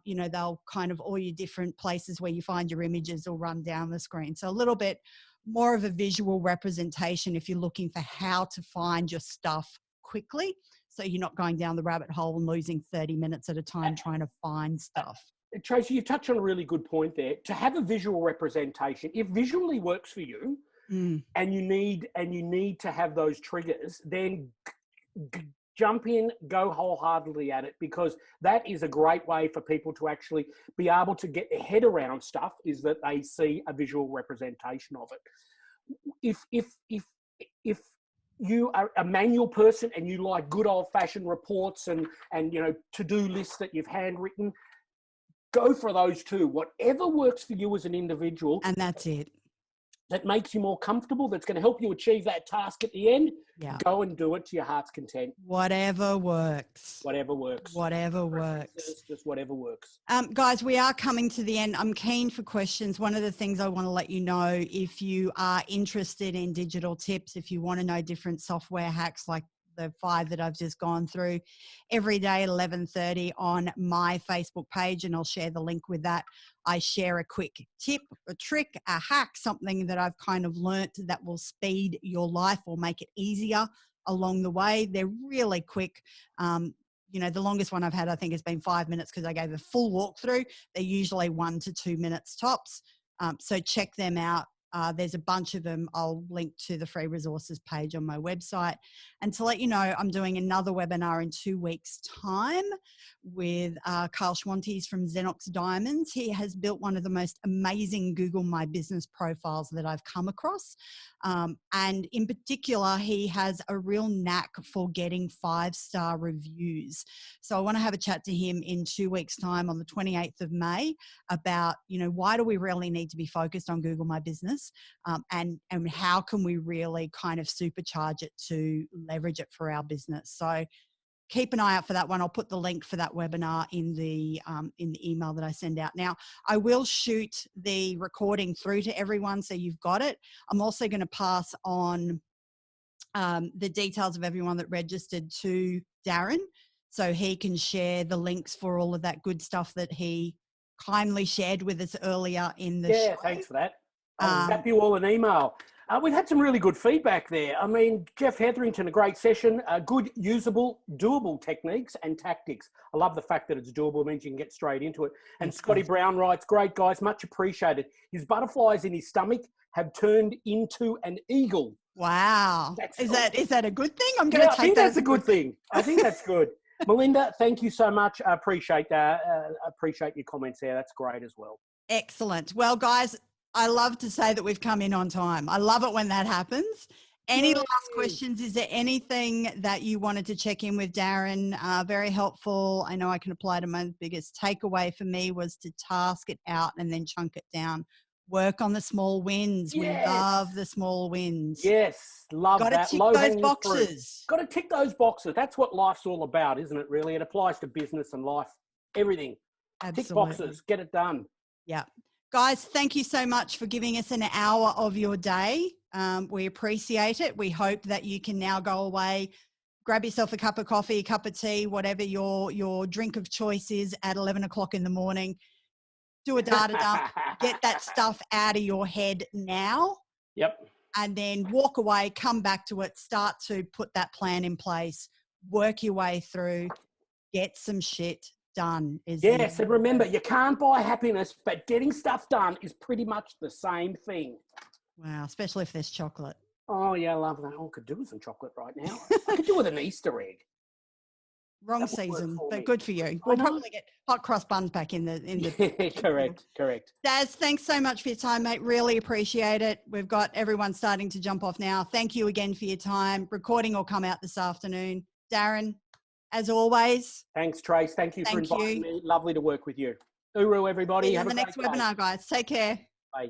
you know, they'll kind of, all your different places where you find your images will run down the screen. So a little bit more of a visual representation if you're looking for how to find your stuff quickly, so you're not going down the rabbit hole and losing 30 minutes at a time trying to find stuff. Tracy, you touched on a really good point there. To have a visual representation, if visually works for you, and you need to have those triggers, then jump in, go wholeheartedly at it, because that is a great way for people to actually be able to get their head around stuff, is that they see a visual representation of it. If you are a manual person and you like good old-fashioned reports and you know, to-do lists that you've handwritten, go for those too. Whatever works for you as an individual. And that's it. That makes you more comfortable, that's going to help you achieve that task at the end, yeah, go and do it to your heart's content. Whatever works. Whatever works. Whatever works. Just whatever works. Guys, we are coming to the end. I'm keen for questions. One of the things I want to let you know, if you are interested in digital tips, if you want to know different software hacks like the 5 that I've just gone through, every day at 11:30 on my Facebook page, and I'll share the link with that. I share a quick tip, a trick, a hack, something that I've kind of learnt that will speed your life or make it easier along the way. They're really quick. You know, the longest one I've had, I think, has been 5 minutes because I gave a full walkthrough. They're usually 1 to 2 minutes tops. So check them out. There's a bunch of them. I'll link to the free resources page on my website. And to let you know, I'm doing another webinar in 2 weeks' time with Carl Schwantes from Xenox Diamonds. He has built one of the most amazing Google My Business profiles that I've come across. And in particular, he has a real knack for getting 5-star reviews. So I want to have a chat to him in 2 weeks' time on the 28th of May about, you know, why do we really need to be focused on Google My Business, and how can we really kind of supercharge it to leverage it for our business. So keep an eye out for that one. I'll put the link for that webinar in the email that I send out. Now, I will shoot the recording through to everyone, so you've got it. I'm also going to pass on the details of everyone that registered to Darren, so he can share the links for all of that good stuff that he kindly shared with us earlier in the show. Yeah, thanks for that. I'll zap you all an email. We've had some really good feedback there. I mean, Jeff Hetherington, a great session, good, usable, doable techniques and tactics. I love the fact that it's doable. It means you can get straight into it. And Scotty Brown writes, great guys, much appreciated. His butterflies in his stomach have turned into an eagle. Wow. Is that a good thing? I'm going to take that. I think that's a good thing. I think that's good. Melinda, thank you so much. I appreciate your comments there. That's great as well. Excellent. Well, guys, I love to say that we've come in on time. I love it when that happens. Any last questions? Is there anything that you wanted to check in with Darren? Very helpful. I know I can apply to my biggest takeaway for me was to task it out and then chunk it down. Work on the small wins. Yes. We love the small wins. Yes, love that. Got to tick those boxes. Got to tick those boxes. That's what life's all about, isn't it, really? It applies to business and life, everything. Absolutely. Tick boxes, get it done. Yeah. Guys, thank you so much for giving us an hour of your day. We appreciate it. We hope that you can now go away, grab yourself a cup of coffee, a cup of tea, whatever your drink of choice is at 11 o'clock in the morning. Do a data dump, get that stuff out of your head now. Yep. And then walk away, come back to it, start to put that plan in place, work your way through, get some shit done. Yes, and remember, you can't buy happiness, but getting stuff done is pretty much the same thing. Wow, especially if there's chocolate. Oh, yeah, I love that. I could do with some chocolate right now. I could do with an Easter egg. Wrong That would work season, for but me. good for you. I We'll know. probably get hot cross buns back in the Correct. Daz, thanks so much for your time, mate. Really appreciate it. We've got everyone starting to jump off now. Thank you again for your time. Recording will come out this afternoon. Darren, as always. Thanks, Trace. Thank you for Thank inviting you. me. Lovely to work with you. Uru, everybody. See you Have in a the great next day. webinar, guys. Take care. Bye.